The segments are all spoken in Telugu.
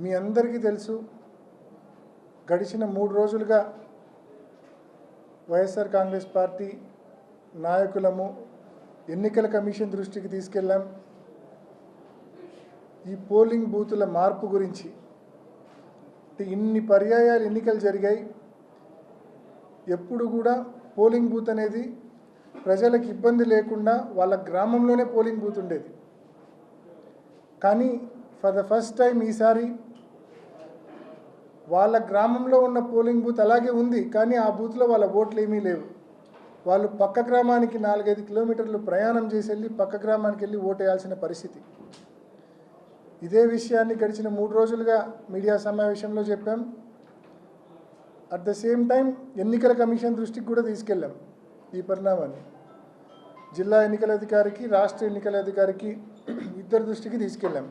మీ అందరికీ తెలుసు గడిచిన 3 రోజులుగా వైఎస్ఆర్ కాంగ్రెస్ పార్టీ నాయకులము ఎన్నికల కమిషన్ దృష్టికి తీసుకెళ్ళాం. ఈ పోలింగ్ బూతుల మార్పు గురించి ఇన్ని పర్యాయాలు ఎన్నికలు జరిగాయి. ఎప్పుడు కూడా పోలింగ్ బూత్ అనేది ప్రజలకు ఇబ్బంది లేకుండా వాళ్ళ గ్రామంలోనే పోలింగ్ బూత్ ఉండేది. కానీ ఫర్ ద ఫస్ట్ టైం ఈసారి వాళ్ళ గ్రామంలో ఉన్న పోలింగ్ బూత్ అలాగే ఉంది, కానీ ఆ బూత్లో వాళ్ళ ఓట్లు ఏమీ లేవు. వాళ్ళు పక్క గ్రామానికి 4-5 కిలోమీటర్లు ప్రయాణం చేసి వెళ్ళి పక్క గ్రామానికి వెళ్ళి ఓటు వేయాల్సిన పరిస్థితి. ఇదే విషయాన్ని గడిచిన 3 రోజులుగా మీడియా సమావేశంలో చెప్పాం. అట్ ద సేమ్ టైం ఎన్నికల కమిషన్ దృష్టికి కూడా తీసుకెళ్ళాం. ఈ పరిణామాన్ని జిల్లా ఎన్నికల అధికారికి, రాష్ట్ర ఎన్నికల అధికారికి ఇద్దరు దృష్టికి తీసుకెళ్ళాం.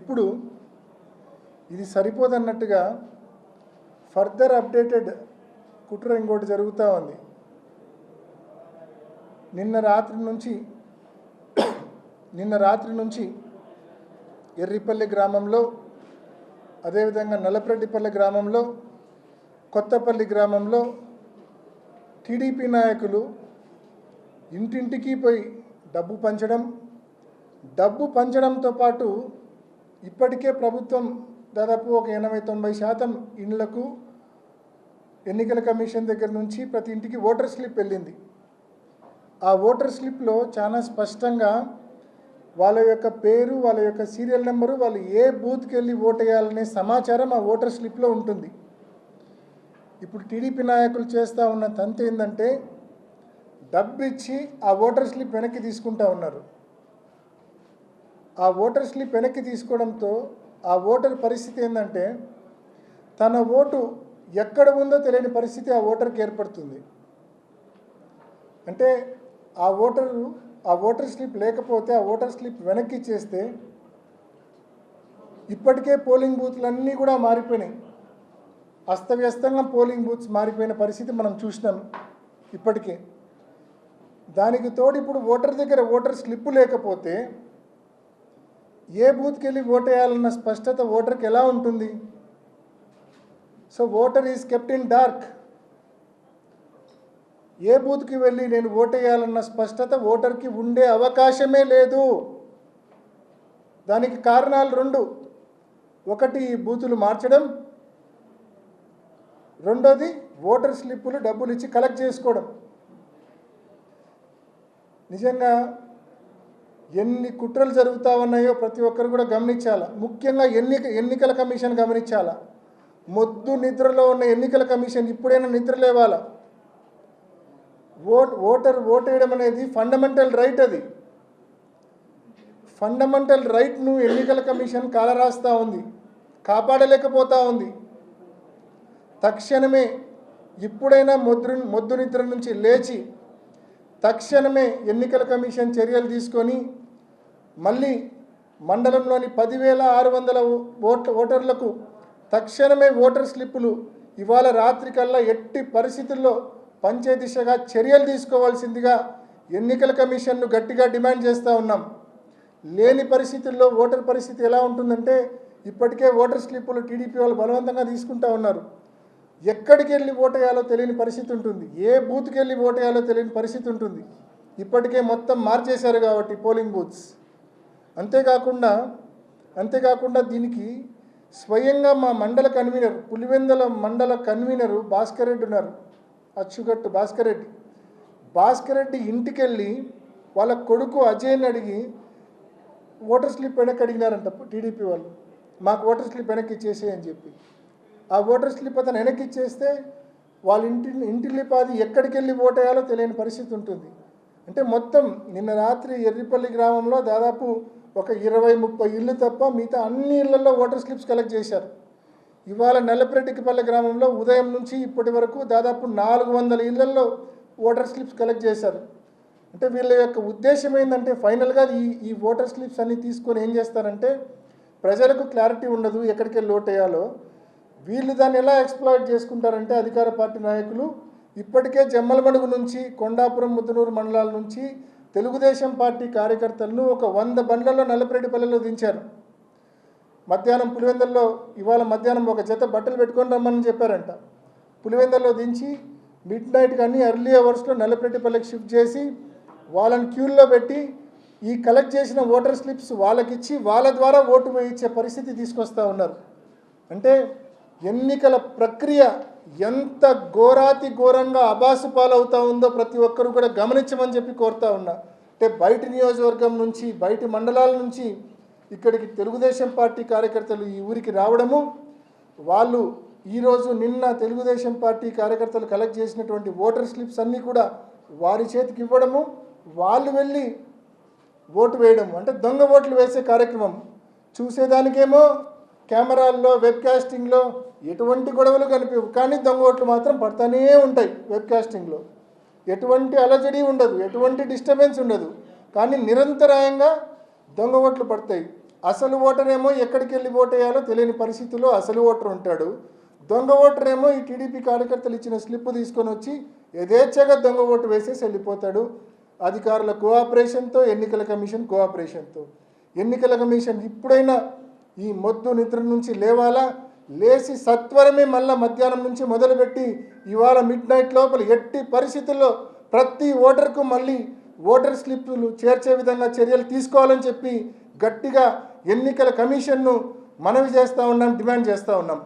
ఇప్పుడు ఇది సరిపోదన్నట్టుగా ఫర్దర్ అప్డేటెడ్ కుట్ర ఇంకోటి జరుగుతూ ఉంది. నిన్న రాత్రి నుంచి ఎర్రిపల్లి గ్రామంలో, అదేవిధంగా నల్లప్రెడ్డిపల్లి గ్రామంలో, కొత్తపల్లి గ్రామంలో టీడీపీ నాయకులు ఇంటింటికి పోయి డబ్బు పంచడంతో పాటు ఇప్పటికే ప్రభుత్వం దాదాపు ఒక 80-90% ఇండ్లకు ఎన్నికల కమిషన్ దగ్గర నుంచి ప్రతి ఇంటికి ఓటర్ స్లిప్ వెళ్ళింది. ఆ ఓటర్ స్లిప్లో చాలా స్పష్టంగా వాళ్ళ యొక్క పేరు, వాళ్ళ యొక్క సీరియల్ నెంబరు, వాళ్ళు ఏ బూత్కి వెళ్ళి ఓటు వేయాలనే సమాచారం ఆ ఓటర్ స్లిప్లో ఉంటుంది. ఇప్పుడు టీడీపీ నాయకులు చేస్తూ ఉన్న తంతు ఏంటంటే డబ్బు ఇచ్చి ఆ ఓటర్ స్లిప్ వెనక్కి తీసుకుంటూ ఉన్నారు. ఆ ఓటర్ స్లిప్ వెనక్కి తీసుకోవడంతో ఆ ఓటర్ పరిస్థితి ఏంటంటే తన ఓటు ఎక్కడ ఉందో తెలియని పరిస్థితి ఆ ఓటర్కి ఏర్పడుతుంది. అంటే ఆ ఓటర్ స్లిప్ లేకపోతే ఆ ఓటర్ స్లిప్ వెనక్కి ఇచ్చేస్తే ఇప్పటికే పోలింగ్ బూత్లన్నీ కూడా మారిపోయినాయి. అస్తవ్యస్తంగా పోలింగ్ బూత్స్ మారిపోయిన పరిస్థితి మనం చూసినాం ఇప్పటికే. దానికి తోడు ఇప్పుడు ఓటర్ దగ్గర ఓటర్ స్లిప్ లేకపోతే ఏ బూత్కి వెళ్ళి ఓటు వేయాలన్న స్పష్టత ఓటర్కి ఎలా ఉంటుంది? So voter is kept in dark. ఏ బూత్కి వెళ్ళి నేను ఓటు వేయాలన్న స్పష్టత ఓటర్కి ఉండే అవకాశమే లేదు. దానికి కారణాలు 2. ఒకటి బూతులు మార్చడం, రెండోది ఓటర్ స్లిప్పులు డబ్బులు ఇచ్చి కలెక్ట్ చేసుకోవడం. నిజంగా ఎన్ని కుట్రలు జరుగుతూ ఉన్నాయో ప్రతి ఒక్కరు కూడా గమనించాలా. ముఖ్యంగా ఎన్నికల కమిషన్ గమనించాలా. మొద్దు నిద్రలో ఉన్న ఎన్నికల కమిషన్ ఇప్పుడైనా నిద్ర లేవాలా. ఓటు వేయడం అనేది ఫండమెంటల్ రైట్. అది ఫండమెంటల్ రైట్ను ఎన్నికల కమిషన్ కాలరాస్తూ ఉంది, కాపాడలేకపోతూ ఉంది. తక్షణమే ఇప్పుడైనా మొద్దు నిద్ర నుంచి లేచి తక్షణమే ఎన్నికల కమిషన్ చర్యలు తీసుకొని మళ్ళీ మండలంలోని 10,600 ఓటర్లకు తక్షణమే ఓటర్ స్లిప్పులు ఇవాళ రాత్రికల్లా ఎట్టి పరిస్థితుల్లో పంచే దిశగా చర్యలు తీసుకోవాల్సిందిగా ఎన్నికల కమిషన్ను గట్టిగా డిమాండ్ చేస్తూ ఉన్నాం. లేని పరిస్థితుల్లో ఓటర్ పరిస్థితి ఎలా ఉంటుందంటే ఇప్పటికే ఓటర్ స్లిప్పులు టీడీపీ వాళ్ళు బలవంతంగా తీసుకుంటూ ఉన్నారు. ఎక్కడికి వెళ్ళి ఓటు వేయాలో తెలియని పరిస్థితి ఉంటుంది, ఏ బూత్కి వెళ్ళి ఓటు వేయాలో తెలియని పరిస్థితి ఉంటుంది. ఇప్పటికే మొత్తం మార్చేశారు కాబట్టి పోలింగ్ బూత్స్. అంతేకాకుండా దీనికి స్వయంగా మా మండల కన్వీనర్, పులివెందుల మండల కన్వీనరు భాస్కర్ రెడ్డి ఉన్నారు, అచ్చుగట్టు భాస్కర్ రెడ్డి ఇంటికి వెళ్ళి వాళ్ళ కొడుకు అజయ్ని అడిగి ఓటర్ స్లిప్ వెనక్కి అడిగినారంట టీడీపీ వాళ్ళు. మాకు ఓటర్ స్లిప్ వెనక్కి ఇచ్చేసేయని చెప్పి ఆ ఓటర్ స్లిప్ అతను వెనక్కి ఇచ్చేస్తే వాళ్ళ ఇంటిల్లిపాది ఎక్కడికి వెళ్ళి ఓటు వేయాలో తెలియని పరిస్థితి ఉంటుంది. అంటే మొత్తం నిన్న రాత్రి ఎర్రిపల్లి గ్రామంలో దాదాపు ఒక 20-30 ఇళ్ళు తప్ప మిగతా అన్ని ఇళ్లలో ఓటర్ స్లిప్స్ కలెక్ట్ చేశారు. ఇవాళ నల్లప్రెడ్డిపల్లి గ్రామంలో ఉదయం నుంచి ఇప్పటి వరకు దాదాపు 400 ఇళ్లలో ఓటర్ స్లిప్స్ కలెక్ట్ చేశారు. అంటే వీళ్ళ యొక్క ఉద్దేశం ఏంటంటే ఫైనల్గా ఈ ఓటర్ స్లిప్స్ అన్నీ తీసుకొని ఏం చేస్తారంటే ప్రజలకు క్లారిటీ ఉండదు ఎక్కడికి వెళ్ళి ఓటు వేయాలో. వీళ్ళు దాన్ని ఎలా ఎక్స్ప్లాయిట్ చేసుకుంటారంటే అధికార పార్టీ నాయకులు ఇప్పటికే జమ్మలమడుగు నుంచి, కొండాపురం, ముద్దనూరు మండలాల నుంచి తెలుగుదేశం పార్టీ కార్యకర్తలను ఒక 100 బండ్లలో నల్లప్రెడ్డిపల్లిలో దించారు. మధ్యాహ్నం పులివెందుల్లో ఇవాళ మధ్యాహ్నం ఒక జత బట్టలు పెట్టుకొని రమ్మని చెప్పారంట. పులివెందుల్లో దించి మిడ్ నైట్ కానీ ఎర్లీ అవర్స్లో నల్లపెట్టిపల్లికి షిఫ్ట్ చేసి వాళ్ళని క్యూల్లో పెట్టి ఈ కలెక్ట్ చేసిన ఓటర్ స్లిప్స్ వాళ్ళకిచ్చి వాళ్ళ ద్వారా ఓటు వేయించే పరిస్థితి తీసుకొస్తూ ఉన్నారు. అంటే ఎన్నికల ప్రక్రియ ఎంత ఘోరాతి ఘోరంగా అబాసు పాలవుతూ ఉందో ప్రతి ఒక్కరు కూడా గమనించమని చెప్పి కోరుతా ఉన్నా. అంటే బయటి నియోజకవర్గం నుంచి బయటి మండలాల నుంచి ఇక్కడికి తెలుగుదేశం పార్టీ కార్యకర్తలు ఈ ఊరికి రావడము, వాళ్ళు ఈరోజు నిన్న తెలుగుదేశం పార్టీ కార్యకర్తలు కలెక్ట్ చేసినటువంటి ఓటర్ స్లిప్స్ అన్నీ కూడా వారి చేతికి ఇవ్వడము, వాళ్ళు వెళ్ళి ఓటు వేయడము. అంటే దొంగ ఓట్లు వేసే కార్యక్రమం. చూసేదానికేమో కెమెరాల్లో వెబ్కాస్టింగ్లో ఎటువంటి గొడవలు కనిపించవు, కానీ దొంగ ఓట్లు మాత్రం పడతానే ఉంటాయి. వెబ్కాస్టింగ్లో ఎటువంటి అలజడి ఉండదు, ఎటువంటి డిస్టర్బెన్స్ ఉండదు, కానీ నిరంతరాయంగా దొంగ ఓట్లు పడతాయి. అసలు ఓటర్ ఏమో ఎక్కడికి వెళ్ళి ఓటు వేయాలో తెలియని పరిస్థితుల్లో అసలు ఓటర్ ఉంటాడు. దొంగ ఓటర్ ఏమో ఈ టీడీపీ కార్యకర్తలు ఇచ్చిన స్లిప్ తీసుకొని వచ్చి యథేచ్ఛగా దొంగ ఓటు వేసేసి వెళ్ళిపోతాడు. అధికారుల కోఆపరేషన్తో, ఎన్నికల కమిషన్ కోఆపరేషన్తో. ఎన్నికల కమిషన్ ఇప్పుడైనా ఈ మొద్దు నిద్ర నుంచి లేవాలా, లేచి సత్వరమే మళ్ళా మధ్యాహ్నం నుంచి మొదలుపెట్టి ఇవాళ మిడ్ నైట్ లోపల ఎట్టి పరిస్థితుల్లో ప్రతి ఓటర్కు మళ్ళీ ఓటర్ స్లిప్లు చేర్చే విధంగా చర్యలు తీసుకోవాలని చెప్పి గట్టిగా ఎన్నికల కమిషన్ను మనవి చేస్తూ ఉన్నాం, డిమాండ్ చేస్తూ ఉన్నాం.